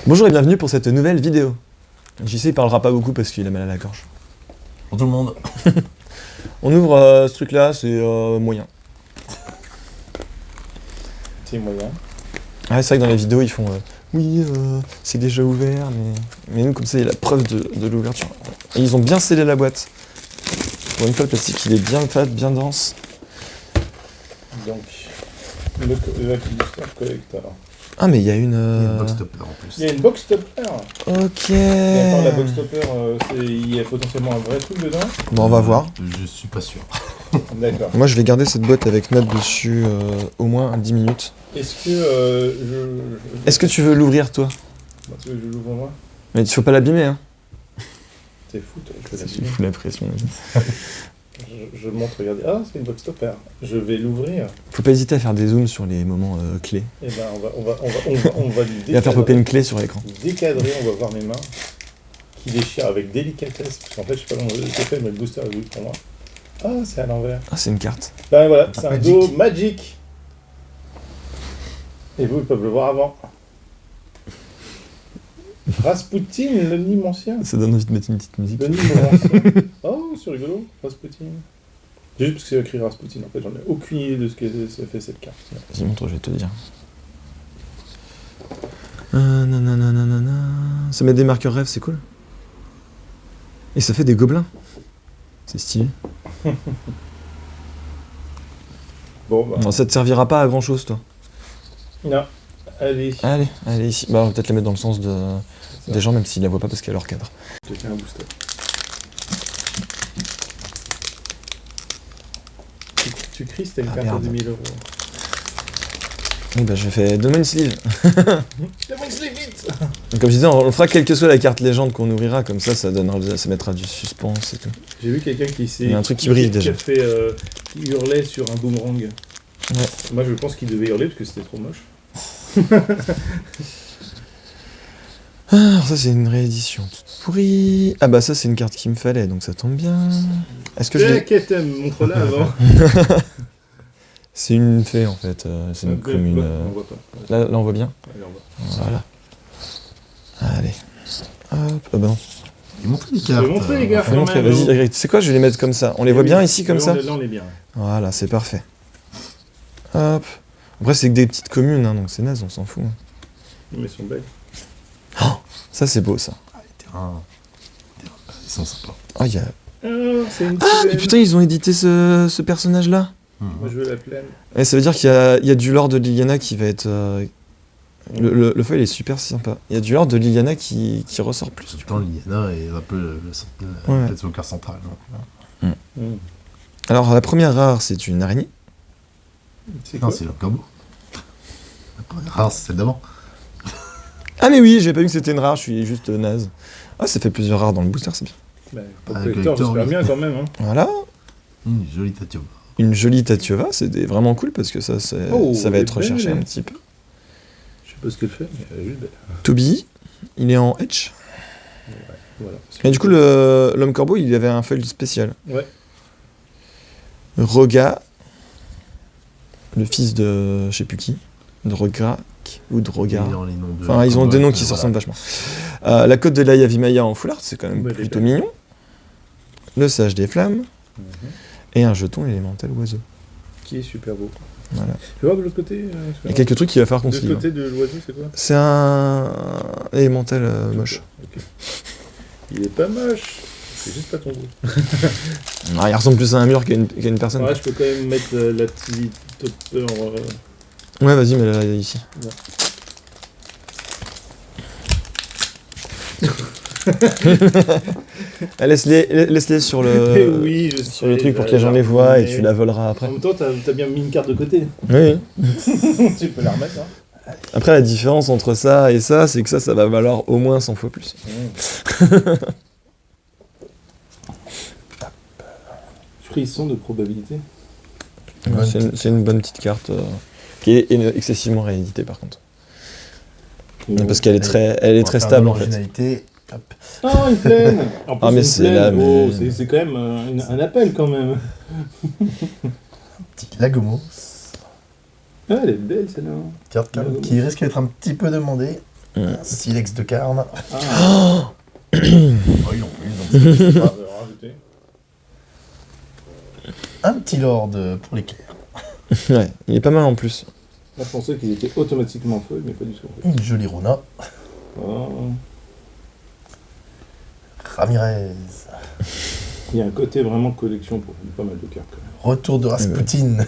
Bonjour et bienvenue pour cette nouvelle vidéo. JC il parlera pas beaucoup parce qu'il a mal à la gorge. Pour tout le monde. On ouvre ce truc là, c'est moyen. C'est moyen. Ah, c'est vrai que dans les vidéos ils font oui, c'est déjà ouvert, mais nous comme ça il y a la preuve de l'ouverture. Et ils ont bien scellé la boîte. Pour une fois le plastique il est bien fat, bien dense. Donc, le Lucky Booster Collector. Ah mais il y a Il y a une... une box topper en plus. Il y a une box topper. Ok. Et attends, la box topper, il y a potentiellement un vrai truc dedans. Bon on va voir. Je suis pas sûr. D'accord. Moi je vais garder cette boîte avec note dessus au moins 10 minutes. Est-ce que Est-ce que tu veux l'ouvrir toi? Tu veux que je l'ouvre moi? Mais il faut pas l'abîmer hein. T'es fou, toi. Je, Ça vais me fout la pression. je montre, regardez. Ah, c'est une box topper. Je vais l'ouvrir. Faut pas hésiter à faire des zooms sur les moments clés. Et ben, on va lui Et à faire popper une clé sur l'écran. décadrer. On va voir mes mains qui déchirent avec délicatesse. Parce qu'en fait, je sais pas comment j'ai fait, mais le booster est voulu pour moi. Ah, c'est à l'envers. Ah c'est une carte. Ben voilà, c'est un Magic. dos Magic. Et vous, ils peuvent le voir avant. Rasputin, le Nîmes ancien. Ça donne envie de mettre une petite musique. Le Nîmes ancien. Oh, c'est rigolo, Rasputin. Juste parce que c'est écrit Rasputin, en fait, j'en ai aucune idée de ce que ça fait cette carte. Vas-y montre, je vais te dire. Nananana. Ça met des marqueurs rêves, c'est cool. Et ça fait des gobelins. C'est stylé. Bon, bah. Bon, ça te servira pas à grand chose toi. Non, allez. Allez ici. Bah on va peut-être la mettre dans le sens des gens même s'ils la voient pas parce qu'elle leur cadre. Je te fais un booster. Tu cries, c'était une Ah, carte à merde. 10 000 €. Oui bah je fais Domain Sleeve. Demande-les vite. Donc, comme je disais, on le fera quelle que soit la carte légende qu'on ouvrira, comme ça ça mettra du suspense et tout. J'ai vu quelqu'un qui s'est. Il y a un truc qui brille, déjà. a fait. Qui hurlait sur un boomerang. Ouais. Moi, je pense qu'il devait hurler parce que c'était trop moche. Alors ça c'est une réédition toute pourrie. Ah bah ça c'est une carte qu'il me fallait donc ça tombe bien. Est-ce que je l'ai... Qu'est-ce que montre-la avant. C'est une fée en fait, c'est une commune. On voit pas. Là on voit bien. Allez, on va. Voilà. Allez. Hop, ah bah non. Il montre les Je cartes. vais montrer les gars. Faut montrer, vas-y, regarde, tu sais quoi, je vais les mettre comme ça. On les voit bien ici comme ça? Là, on est bien. Voilà, c'est parfait. Hop. Après c'est que des petites communes, hein, donc c'est naze, on s'en fout. Mais elles sont belles. Ça c'est beau ça. Ah, les terrains. Ils sont sympas. Ah, y a... Ah, c'est une ah mais pleine. putain ils ont édité ce personnage là. Moi, je veux la pleine. Ouais, ça veut dire qu'il y a du lore de Liliana qui va être... Le foil est super sympa. Il y a du lore de Liliana qui ressort plus. Du coup. Pourtant, Liliana est un peu Ouais. peut-être son cœur central. Donc, Alors la première rare c'est une araignée. C'est non, quoi? c'est le combo. La première rare, c'est celle d'avant. Ah mais oui, j'ai pas vu que c'était une rare, je suis juste naze. Ah ça fait plusieurs rares dans le booster, c'est bien. Bah, pour Ah, le collector, collector, j'espère oui. bien quand même. Hein. Voilà. Une jolie Tatiova. Une jolie Tatiova, c'est vraiment cool parce que ça va Oh, être elle est recherché belle. un petit peu. Je sais pas ce qu'elle fait, mais elle est juste belle. Toby, il est en Edge. Voilà. Et du coup, l'homme corbeau, il avait un foil spécial. Ouais. Roga, le fils de je sais plus qui, de Rograk ou de Rogar. Les noms de- Enfin, ils ont des noms qui se voilà. ressemblent vachement. La côte de l'Aya Vimaya en full art, c'est quand même Ouais, elle est plutôt belle. mignon. Le sage des flammes. Et un jeton élémental oiseau. Qui est super beau. Voilà. Tu vois de l'autre côté Il y a quelques trucs qu'il va falloir qu'on De se l'autre livre. côté de l'oiseau, c'est quoi? C'est un élémental moche. Ok. Il est pas moche. C'est juste pas ton goût. Ah, il ressemble plus à un mur qu'à une personne. Ouais, je peux quand même mettre la petite topper. Ouais, vas-y, mais là, ici. Ouais. Ah, laisse-les sur le, oui, je sur le truc pour que les gens les voient et tu la voleras après. En même temps, t'as bien mis une carte de côté. Oui. Tu peux la remettre, hein. Après, la différence entre ça et ça, c'est que ça va valoir au moins 100 fois plus. Frisson de probabilité. Ouais, c'est une bonne petite carte qui est excessivement rééditée par contre. Parce qu'elle est elle est très stable en fait. Originalité. Hop. Ah, une plaine. En plus, Ah, mais une c'est plaine. là, mais- Oh, c'est quand même un appel quand même. Petit Lagomos. Ah, elle est belle celle-là. Carte qui risque d'être un petit peu demandée. Un silex de carne. Ah, Oh, ils l'ont plus, donc c'est on pas. va rajouter. Un petit lord pour l'éclair. Ouais, il est pas mal en plus. Là, je pensais qu'ils étaient automatiquement feu, mais pas du tout. Une jolie Rona. Oh. Ramirez. Il y a un côté vraiment collection pour pas mal de cartes. Quand même. Retour de Rasputin.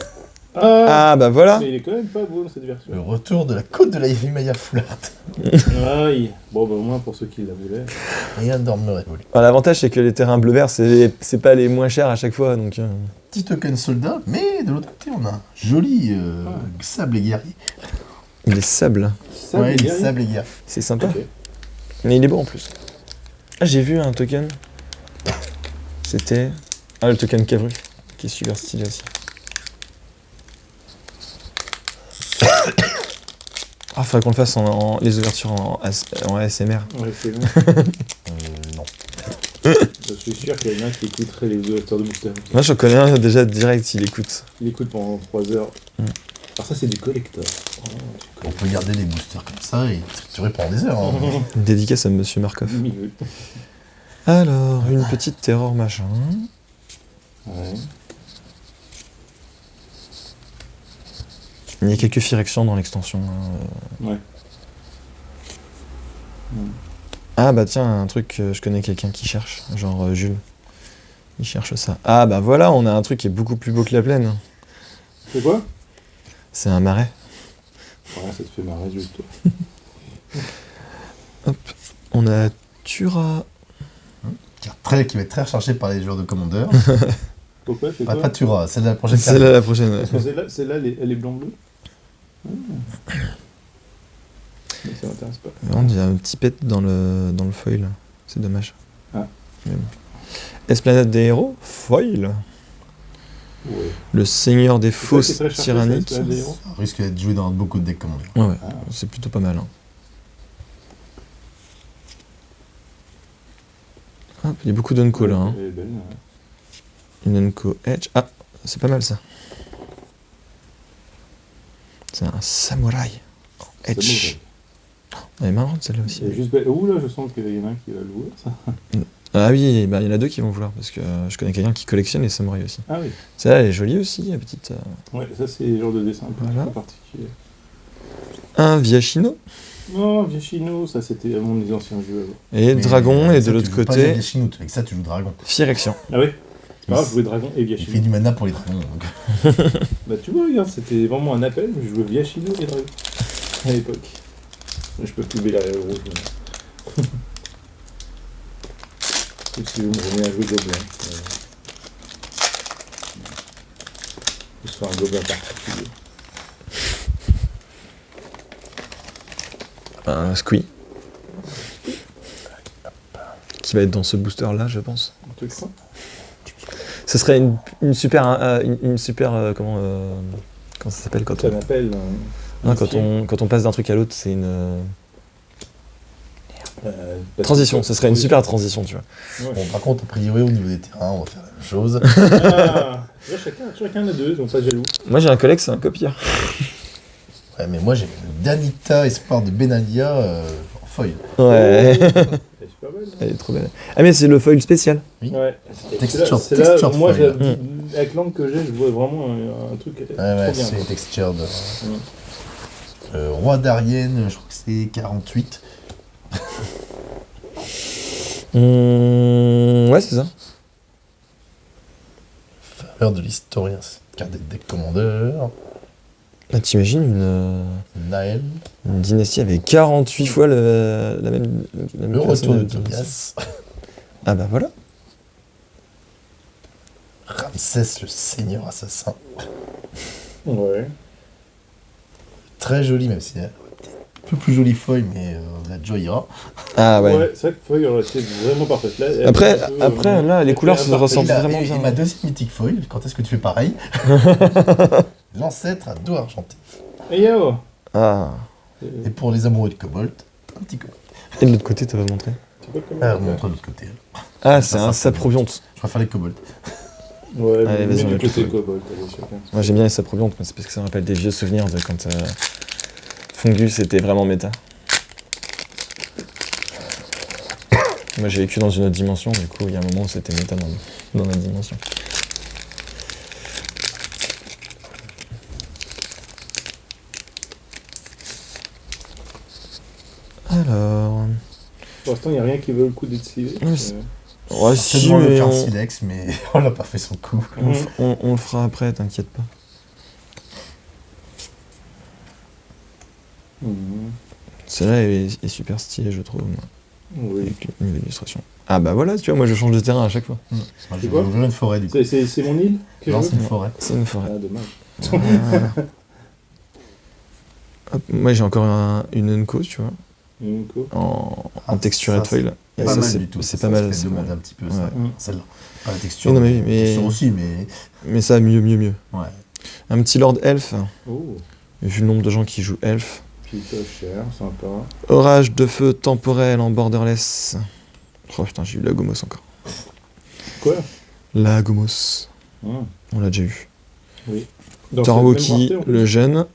Ah bah voilà. Mais il est quand même pas beau dans cette version. Le retour de la côte de la Maya Full Art. Aïe. Bon, bah au moins pour ceux qui la voulaient. Rien d'ormerait. Alors, l'avantage c'est que les terrains bleu-vert c'est pas les moins chers à chaque fois donc. Petit token soldat, mais de l'autre côté, on a un joli sable et guerrier. Il est sable, Ça, Ouais, les les gars, sables et guerrier. c'est sympa. ok. Mais il est beau en plus. Ah j'ai vu un token. C'était. Ah le token Cavru, qui est super stylé aussi. Ah faudrait qu'on le fasse les ouvertures en ASMR. Ouais, c'est bon. Non. Je suis sûr qu'il y en a qui écouteraient les ouvertures de booster. Moi j'en connais un déjà direct, il écoute. Il écoute pendant 3 heures. Alors ça, c'est du collector. On peut garder les boosters comme ça et triturer pendant des heures. Hein. Une dédicace à Monsieur Markov. Milieu. Alors, une petite terreur machin. Ouais. Il y a quelques firections dans l'extension. Hein. Ouais. Ah bah tiens, un truc, je connais quelqu'un qui cherche, genre Jules. Il cherche ça. Ah bah voilà, on a un truc qui est beaucoup plus beau que la plaine. C'est quoi? C'est un marais. Ouais, ça te fait marrer juste toi. On a Tura. Qui va être très recherché par les joueurs de Commander. Pourquoi? C'est Pas, quoi? pas Tura, celle de la prochaine carte. Celle-là la prochaine. Ouais. Parce que celle-là, elle est blanc-bleu. Mais ça m'intéresse pas. Il y a un petit pet dans le foil. C'est dommage. Ah. Mais bon. Esplanade des héros, foil. Ouais. Le seigneur des C'est ça qui est fausses très cher, tyranniques. ça, Esplanade des héros. Ça risque d'être joué dans beaucoup de decks Commander. Ouais, ouais. Ah. C'est plutôt pas mal. Hein. Hop, il y a beaucoup d'unco là. Hein. Elle est belle, ouais. Une unco edge. Ah, c'est pas mal ça. C'est un samouraï. en C'est Edge. beau, Elle est marrante celle-là aussi. c'est juste belle. Ouh là, je sens qu'il y en a un qui va le louer, ça. Ah oui, bah, il y en a deux qui vont vouloir parce que je connais quelqu'un qui collectionne les samouraïs aussi. Ah oui. Celle-là elle est jolie aussi, la petite. Ouais, ça c'est le genre de dessin un peu Voilà. particulier. Un Viachino Non, Viachino, ça c'était à mon ancien jeu avant. et Mais Dragon et ça, de l'autre tu joues pas côté les Chinoutes, avec ça tu joues Dragon. Firection. Ah oui. C'est pas grave, je jouais Dragon et Il fait Viachino. du mana pour les dragons. Donc. Bah tu vois, regarde, c'était vraiment un appel, mais je jouais Viachino et Dragon. À l'époque. Mais je peux plus la rouge. Mais... Ou si vous me remettez à jouer Gobelin. Ce soit un Gobelin particulier. Un Squee. Qui va être dans ce booster là, je pense. Un truc ça. Ce serait une super. Une super. Comment ça s'appelle quand C'est on. un appel. Non, quand on passe d'un truc à l'autre, c'est une. Transition, ce serait une super transition, tu vois. Ouais. Bon, par contre, a priori, au niveau des terrains, on va faire la même chose. Ah, là, chacun a deux, donc pas jaloux. Moi j'ai un collègue, c'est un copieur. Ouais, mais moi, j'ai le Danita Espoir de Benalia en foil. Ouais. Elle est super belle. Elle est trop belle. Ah mais c'est le foil spécial. Oui. Ouais. Texture- C'est là, texture moi, foil. avec l'angle que j'ai, je vois vraiment un truc Ouais, trop ouais, bien. c'est textured. Roi d'Arienne, je crois que c'est 48. Ouais, c'est ça. Faveur de l'historien, c'est une carte des deck Commander. Ah, t'imagines Naël. une dynastie avec 48 fois la même Le retour de personnage. Tobias. Ah bah voilà. Ramsès, le seigneur assassin. Ouais. Très joli, même si c'est un peu plus joli foil, mais la Joyra. Ah ouais. Ouais, c'est vrai que Feuille aurait été vraiment parfaite. Là, elle Après, est un peu, après là, les couleurs se imparfaite. ressentent vraiment Et bien. ma deuxième mythique foil, quand est-ce que tu fais pareil? L'ancêtre à dos argenté. Et yo Ah. Et pour les amoureux de Cobalt, un petit Cobalt. Et de l'autre côté, t'as pas montré. C'est pas comment Ah, on montre de l'autre côté. Ah, c'est un ça, saprobionte. Je préfère les Cobalt. Ouais, Allez, mais vas-y, on du va côté tout Cobalt, allez, chacun. Moi j'aime bien les saprobiontes, mais c'est parce que ça me rappelle des vieux souvenirs de quand Fungus était vraiment méta. Moi j'ai vécu dans une autre dimension, du coup il y a un moment où c'était méta dans notre dimension. Alors... Pour l'instant, il n'y a rien qui veut le coup d'être ciblé. Ouais, Ouais, si, Certainement le mais carte on, silex, mais on n'a pas fait son coup. on le fera après, t'inquiète pas. Celle-là est super stylée, je trouve, moi, Oui. avec l'illustration. Ah bah voilà, tu vois, moi je change de terrain à chaque fois. Moi, je C'est vais quoi ouvrir une forêt du coup. C'est mon île que Non, je c'est veux une forêt. C'est une forêt. Ah, dommage. Voilà. Hop, moi j'ai encore une Unco, tu vois, Nico. en texturé de ça, foil. Et Pas ça, mal c'est du tout. c'est Ça, pas ça mal. fait c'est pas demander mal. un petit peu Ouais. ça. Celle-là. Pas la texture. Oui, non, mais oui, mais- texture aussi, mais. Mais ça, mieux. Ouais. Un petit Lord Elf, Oh, vu le nombre de gens qui jouent Elf. puis pas cher, sympa. Orage de feu temporel en borderless. Oh putain, j'ai eu la Gomos encore. Quoi La Gomos, Hum. on l'a déjà eu. Oui. Dans cette même Torwoki, rareté, en plus. le jeune.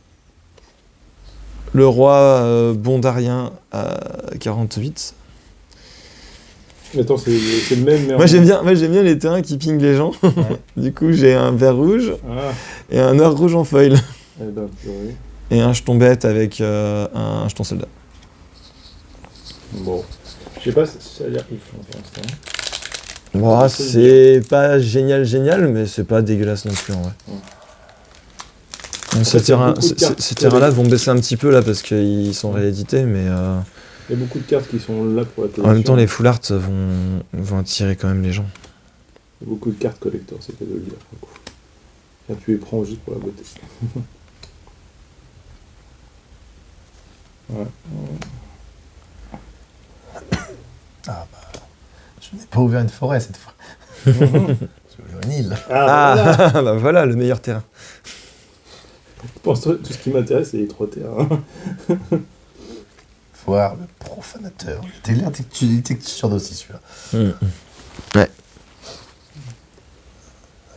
Le roi bondarien à 48. Attends, c'est le même, mais Moi j'aime bien les terrains qui pingent les gens. Du coup j'ai un vert rouge Ah, et un or rouge en foil. eh ben, purée. Et un jeton bête avec un jeton soldat. Bon. Je sais pas, ça a l'air ouf hein, pour l'instant. Bon, c'est pas génial, mais c'est pas dégueulasse non plus en vrai. Ouais. Bon, fait, il y a beaucoup de ces cartes terrains-là vont baisser un petit peu là parce qu'ils sont réédités, mais Il y a beaucoup de cartes qui sont là pour la en collection. même temps les full art vont attirer quand même les gens. Il y a beaucoup de cartes collector, c'est cas de le dire. pour le coup. Là, tu les prends juste pour la beauté. Ouais. Ah bah. Je n'ai pas ouvert une forêt cette fois. J'ai ouvert une île. Ah, voilà. Bah voilà le meilleur terrain. Pour l'instant, tout ce qui m'intéresse, c'est les 3 terrains. Voir le profanateur. T'as l'air des textures d'aussi celui-là. Ouais.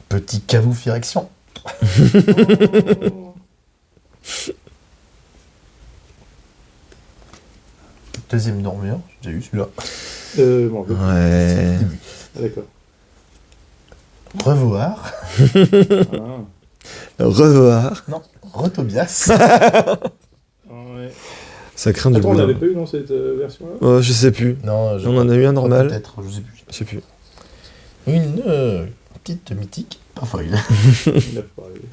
Petit cavou firection. Deuxième dormeur, j'ai déjà eu celui-là. Bon, Ouais. ah, d'accord. Revoir. Ah, Revoir. Non, Retobias. ouais. Ça craint du Attends, on boulot. l'avait pas eu dans cette version-là Je sais plus. Non, On en a eu un normal. Peut-être, je sais plus. Je sais plus. Une petite mythique, pas foil. Il n'a pas arrivé.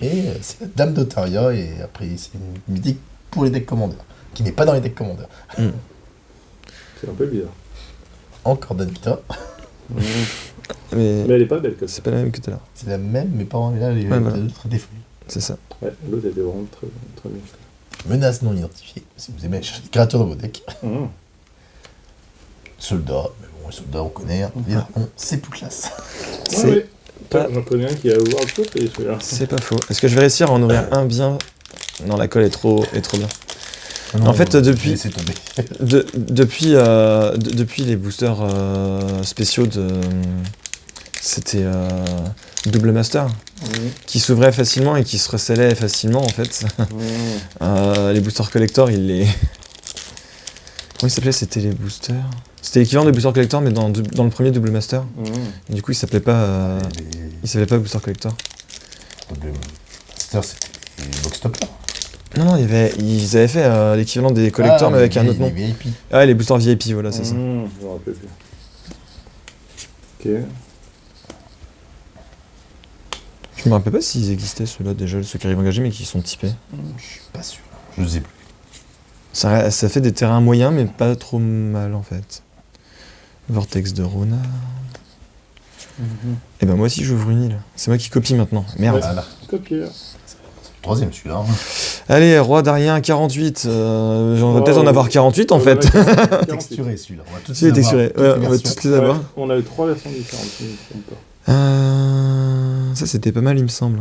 Et c'est la Dame d'Otaria, et après c'est une mythique pour les decks commandeurs, qui n'est pas dans les decks commandeurs. C'est un peu bizarre. Encore Danita, Mais Mais elle est pas belle comme ça. c'est pas la même que tout à l'heure. c'est la même, mais pas là, les Ouais, voilà. autres des foils. C'est ça. Ouais, l'autre était vraiment très, très bien. Menace non identifiée, si vous aimez chercher des créatures dans vos decks. Mmh. Soldats, mais bon, les soldats on connaît, hein. Les dragons, c'est plus classe. C'est Ouais, pas- J'en connais un qui a World Cup et celui-là. C'est pas faux. Est-ce que je vais réussir à en ouvrir un bien? Non, la colle est trop bien. Non, En fait, depuis- Laissez tomber. Depuis les boosters spéciaux de... C'était Double Master, qui s'ouvraient facilement et qui se recellaient facilement en fait. Les boosters collector, ils les... Comment ils s'appelaient? C'était les boosters... C'était l'équivalent des boosters collector mais dans le premier Double Master. Et du coup, il s'appelait pas... Il s'appelait pas Booster Collector. C'était les box toppers. Non, ils avaient fait l'équivalent des collectors mais avec un autre nom. Les VIP. Ah, les boosters VIP, voilà, c'est ça. Je me rappelle plus. Ok. Je me rappelle pas s'ils existaient ceux-là déjà, ceux qui arrivent engagés mais qui sont typés. Je suis pas sûr. Je sais plus. Ça fait des terrains moyens mais pas trop mal en fait. Vortex de Rona. Et ben moi aussi j'ouvre une île. C'est moi qui copie maintenant. Merde. Ouais. Voilà. Copier. Troisième celui-là. hein. Allez, roi d'Arien 48. J'en vais peut-être en avoir 48 en fait. Texturé celui-là. On va tous Si, les texturés. avoir, Ouais, toutes les on va versions. tous les avoir. On a eu 3 versions différentes, si je ne me trompe pas. Ça c'était pas mal il me semble.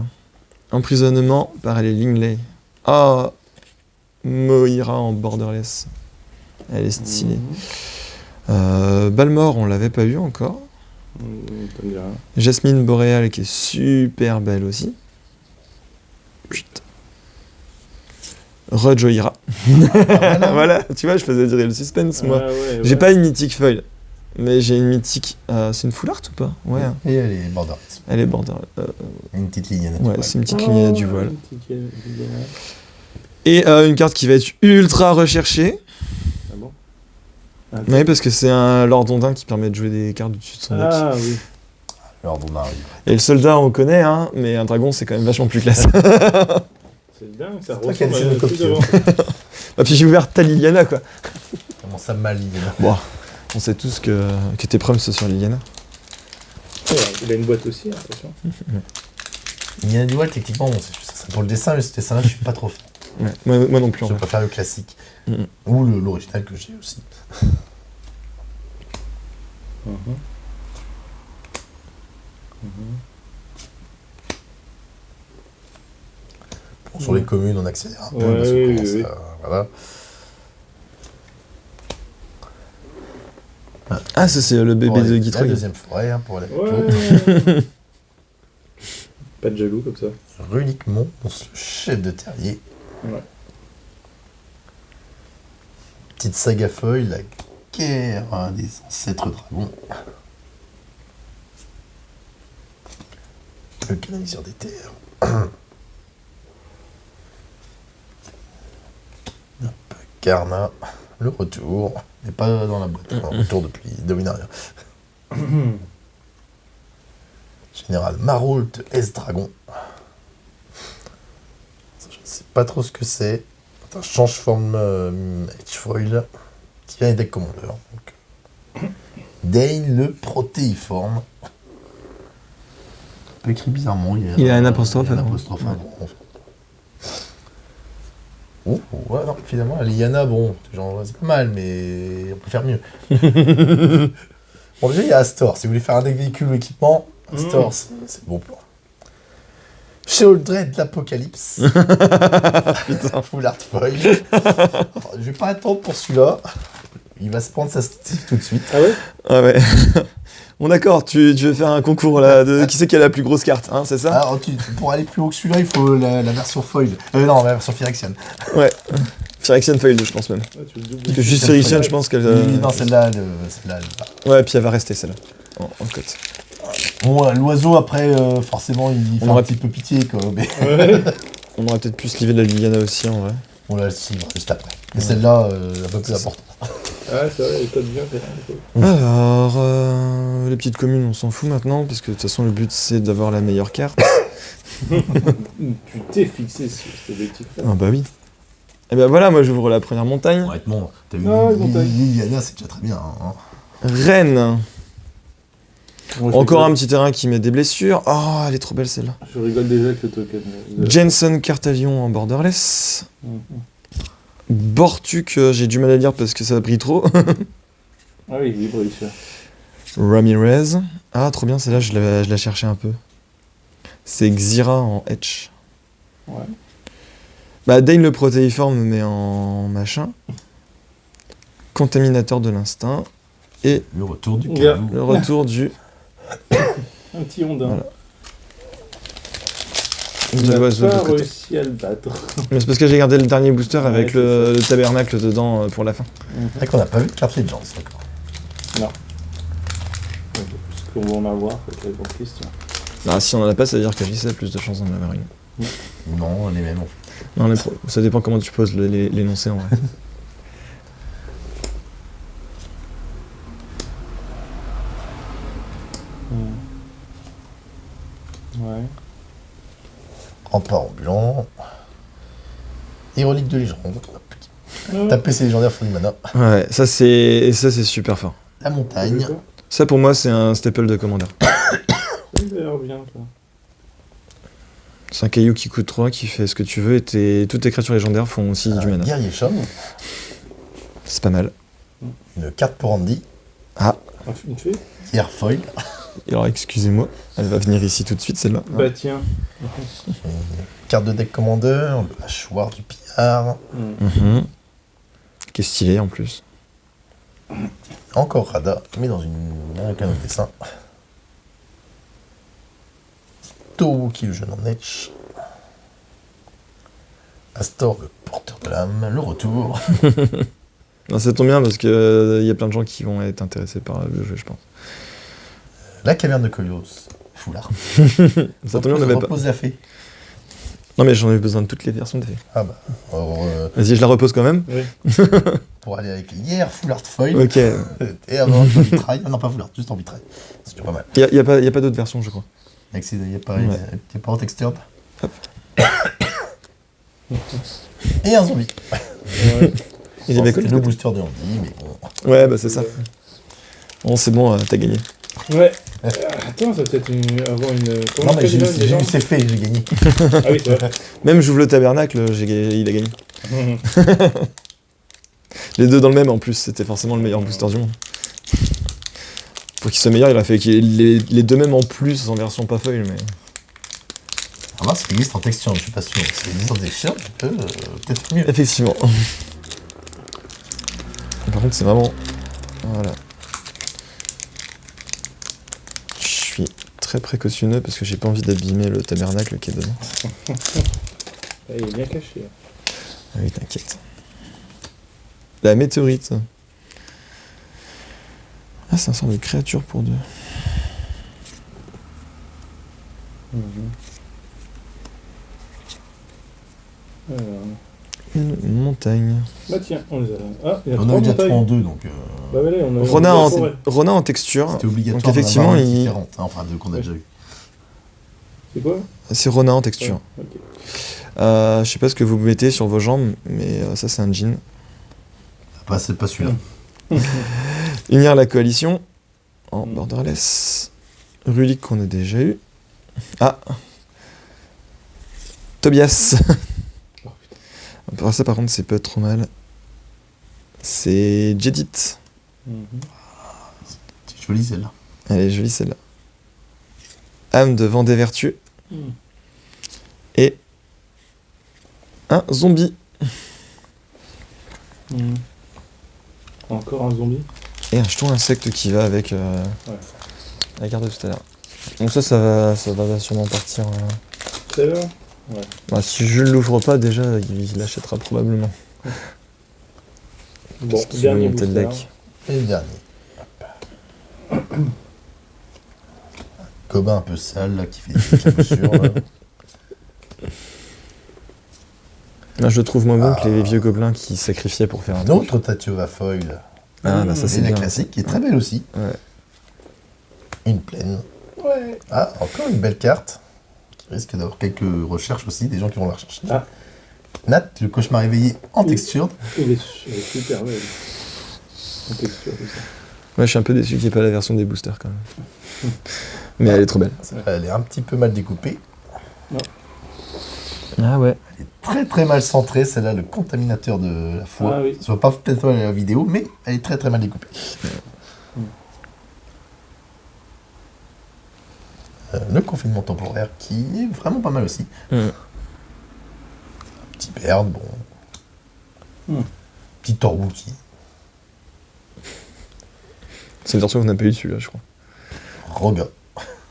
Emprisonnement par les Lingley. Ah, Moira en borderless. Elle est stylée. Balmor on l'avait pas eu encore. Ça me dit rien. Jasmine Boréal qui est super belle aussi. Chut. Rejoira. Voilà. Voilà, tu vois, je faisais durer le suspense moi. Ah ouais, J'ai ouais. pas une mythique foil. Mais j'ai une mythique. C'est une full art ou pas? Ouais. Hein. Et elle est border. Elle est border. Une petite ligne Ouais, naturelle. c'est une petite lignée du voile. Une petite Liliana. Et une carte qui va être ultra recherchée. Ah bon? Oui, parce que c'est un Lord Ondin qui permet de jouer des cartes au-dessus de son deck. Ah oui. L'ordre on arrive. Et le soldat, on connaît, hein, mais un dragon, c'est quand même vachement plus classe. C'est dingue, ça toi qui as ressemble laissé à le plus copier. devant. Ah, puis j'ai ouvert ta Liliana, quoi. Comment ça mal Liliana? Bon, on sait tous que tes proms, c'est sur Liliana. Ouais, il a une boîte aussi, attention. Liliana du Wild, techniquement, bon, ça serait pour le dessin, mais ce dessin-là, je suis pas trop fan. Ouais, moi non plus, en Je vrai. préfère le classique. Mhm. Ou l'original que j'ai aussi. Mhm. Mhm. Bon, sur les communes, on accélère un peu. Ouais, parce qu'on oui, commence oui. Voilà. Ah, ça, c'est le bébé Pour de la Guitroy. deuxième forêt, hein, pour aller Ouais. Pas de jaloux comme ça. Runique Monstre, le chef de terrier. Ouais. Petite saga feuille, la guerre des ancêtres dragons. Le canaliseur des terres. Hop, Karna, le retour. Mais pas dans la boîte, hein, retour depuis Dominaria. Général Marollt S Dragon. Ça, je ne sais pas trop ce que c'est. Un change forme H-Foil qui vient des decks commandeurs. Dane le protéiforme. Un peu écrit bizarrement. Il a un apostrophe, il y a un alors. apostrophe avant. Oh, ouais, non, finalement, la Liliana, bon, genre, c'est pas mal, mais on peut faire mieux. Bon, déjà, il y a Astor. Si vous voulez faire un deck véhicule ou équipement, Astor, c'est le bon plan. Sheoldred l'Apocalypse. Putain. Full art foil. Je vais pas attendre pour celui-là. Il va se prendre sa Steve tout de suite. Ah ouais? Ah ouais. Bon, d'accord, tu veux faire un concours là de qui c'est qui a la plus grosse carte, hein, c'est ça? Alors, pour aller plus haut que celui-là, il faut la version foil. Non, la version Phyrexian. Ouais. Phyrexian Foil, je pense même. Ouais, tu le doubles. Parce que juste Phyrexian, je pense qu'elle. Oui, non, celle-là, celle-là. Ouais, puis elle va rester celle-là. En cote. Bon, l'oiseau, après, forcément, il fait On aurait un petit peu pitié, quoi. Mais... Ouais. On aurait peut-être pu se livrer de la Liliana aussi en vrai. On la suivre juste après. Mais celle-là, un peu plus importante. Ah, c'est vrai, elle code bien. Quand même. Alors, les petites communes, on s'en fout maintenant, parce que de toute façon, le but c'est d'avoir la meilleure carte. Tu t'es fixé sur cet objectif-là. Ah bah oui. Et ben voilà, moi j'ouvre la première montagne. Honnêtement, t'as vu Ah, ils ont pas- Liliana, c'est déjà très bien. Hein. Rennes. Moi, je Encore rigole- un petit terrain qui met des blessures. Oh, elle est trop belle celle-là. Je rigole déjà avec le token. Jensen Cartavion en borderless. Mhm. Bortuk, j'ai du mal à lire parce que ça brille trop. Ah oui, libre, il fait. Ramirez. Ah, trop bien, celle-là, je la cherchais un peu. C'est Xira en Etch. Ouais. Bah, Dane le protéiforme, mais en machin. Contaminateur de l'instinct. Et Le retour du Yeah. cadeau. le retour du. Un petit ondin. Voilà. Il de n'a l'oiseau de pas côté. réussi à le battre. Mais c'est parce que j'ai gardé le dernier booster avec Ouais, c'est le tabernacle dedans pour la fin. C'est vrai qu'on n'a pas vu de carte Legends encore. Parce qu'on va en avoir, c'est la grande question. Bah, si on en a pas, ça veut dire qu'Alice a plus de chances d'en avoir une. Non, les mêmes en fait. Non, ça dépend comment tu poses l'énoncé en vrai. Ouais. Rempart ambulant. Hérolique de légende. Ah. Taper ses légendaires font du mana. Ouais, ça c'est super fort. La montagne. Ça pour moi c'est un staple de Commander. Ça, il a l'air bien, toi. C'est un caillou qui coûte 3, qui fait ce que tu veux et toutes tes créatures légendaires font aussi du mana. Guerrier Chum. C'est pas mal. Une carte pour Andy. Ah, Une fée? Guerre foil. alors excusez-moi, elle va venir ici tout de suite celle-là. Bah tiens. Carte de deck commander. Le hachoir du pillard. Mhm. Qui est stylé en plus. Encore Rada, mais dans un canon de dessin. Towuki le jeune en etch. Astor le porteur de l'âme, le retour. Non, ça tombe bien parce que y a plein de gens qui vont être intéressés par le jeu, je pense. La caverne de Kolos. Foulard. Ça tombe bien, on n'avait pas. Repose la fée. Non, mais j'en ai besoin de toutes les versions de fée. Ah bah. Alors, Vas-y, je la repose quand même. Oui. pour aller avec hier, Full Art Foil. Ok. Et avant, en vitrail. Ah non, pas Full Art, juste en vitrail. C'est déjà pas mal. Y a pas d'autres versions, je crois. Avec ces, y a pas, Ouais. y a pas en textured. Hop. Et un zombie. Ouais. Il est Bon, bien c'était connu. le booster de Andy, mais bon. Ouais, bah c'est ça. Bon, c'est bon, t'as gagné. Ouais. Attends, ça va peut-être avoir une. Non, mais j'ai déjà, déjà eu ses faits, j'ai gagné. Ah oui, c'est vrai. Même j'ouvre le tabernacle, il a gagné. Les deux dans le même en plus, c'était forcément le meilleur booster du monde. Pour qu'il soit meilleur, il a fait les deux mêmes en plus en version pas foil, mais. À voir s'il existe en texture, je suis pas sûr. S'il existe en texture, peut-être mieux. Effectivement. Par contre, c'est vraiment. Voilà. Je suis très précautionneux parce que j'ai pas envie d'abîmer le tabernacle qui est dedans. Ah, il est bien caché. Ah oui, t'inquiète. La météorite. Ah, c'est un sort de créature pour deux. Alors. Une montagne. Bah tiens, on les a. Ah, il y a On trois a déjà 3 en montagnes. 2, donc Bah voilà, on a. Ronin on a en, forêt. Ronin en texture. c'était obligatoire Donc effectivement, d'en avoir une il- différente, hein, enfin deux qu'on a déjà eu. C'est quoi? C'est Ronin en texture. Ouais, ok. Je sais pas ce que vous mettez sur vos jambes, mais ça c'est un jean. Bah, c'est pas celui-là. Unir la coalition en borderless. Rulik qu'on a déjà eu. Ah Tobias. Alors ça par contre c'est pas trop mal. C'est Jedit. Mhm. C'est joli celle-là. Elle est jolie celle-là. Âme de vent des vertus. Mhm. Et un zombie. Mhm. Encore un zombie. Et un jeton insecte qui va avec la carte de tout à l'heure. Donc ça va sûrement partir. C'est là. Bah, si je l'ouvre pas déjà, il l'achètera probablement. Bon, Parce qu'il veut dernier monter le booster. deck. Et le dernier. Hop. Cobain un peu sale, là, qui fait des trucs un peu sûrs, là. Là, je le trouve moins bon que les vieux gobelins qui sacrifiaient pour faire un Un truc. autre Tatiova Foil. Ah bah ça Et c'est la bien. classique, qui est très belle aussi. Ouais. Une plaine. Ouais. Ah, encore une belle carte. Qui risque d'avoir quelques recherches aussi, des gens qui vont la rechercher. Ah. Nat, le cauchemar éveillé en texture. Elle est super belle. En texture, tout ça. Ouais, je suis un peu déçu qu'il n'y ait pas la version des boosters quand même. Mais elle est trop belle. Elle est un petit peu mal découpée. Ah ouais. Elle est très très mal centrée, celle-là, le contaminateur de la foi. Ah oui. Ça se voit pas peut-être à la vidéo, mais elle est très très mal découpée. Le confinement temporaire qui est vraiment pas mal aussi. Mm. Un petit Baird, bon. Petit Torbouki. C'est une version qu'on n'a pas eu dessus là, je crois. Roga.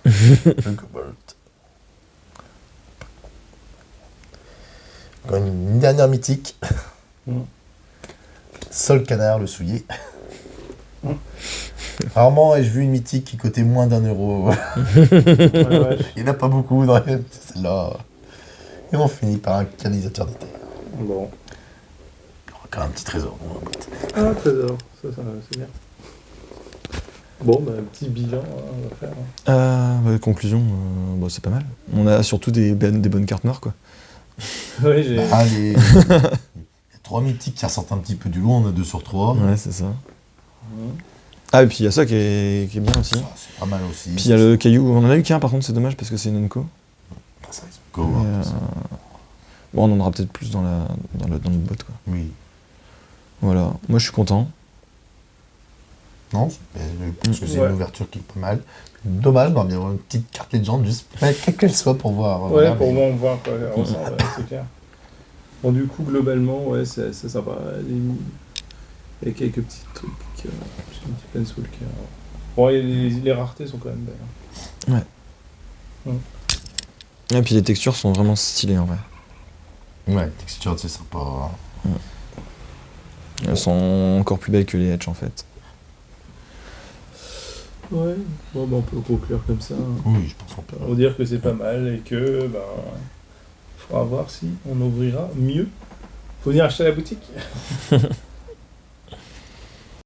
Le Cobalt. Encore une dernière mythique. Sol Canard, le souillé. Rarement ai-je vu une mythique qui coûtait moins d'1 €. Ouais. Il n'y en a pas beaucoup dans celle-là. Et on finit par un canalisateur d'éther. Bon. Il y aura quand même un petit trésor dans la boîte. Ah, trésor. Ça c'est bien. Bon, bah, un petit bilan, on va faire. Bah, conclusion, bah, c'est pas mal. On a surtout des bonnes cartes noires quoi. Ouais, j'ai. Ah, il y a 3 mythiques qui ressortent un petit peu du lot, on a 2 sur 3. Ouais, c'est ça. Ah, et puis il y a ça qui est bien aussi. Ça, c'est pas mal aussi. Puis il y a le caillou, on en a eu qu'un par contre, c'est dommage parce que c'est une Unco. Ah, ça, ils sont go, Mais, hein. bon, on en aura peut-être plus dans notre boîte quoi. Oui. Voilà, moi je suis content. Non, mais je pense que c'est Ouais. une ouverture qui est pas mal. Dommage, d'en bien avoir une petite carte Legend, juste quelle qu'elle soit pour voir. Ouais, voilà, pour mais- moi, on voit à quoi elle ressemble, ouais, c'est clair. Bon, du coup, globalement, ouais, c'est sympa. Il y a quelques petits trucs. J'ai un petit pencil qui. Bon, et les raretés sont quand même belles. Et puis les textures sont vraiment stylées en vrai. Ouais, texture, c'est sympa. Elles sont encore plus belles que les Edge en fait. Ouais, bon, bah, on peut conclure comme ça. Hein. Oui, je pense qu'on peut. On va dire que c'est pas mal et que, ben, faudra voir si on ouvrira mieux. Faut venir acheter à la boutique.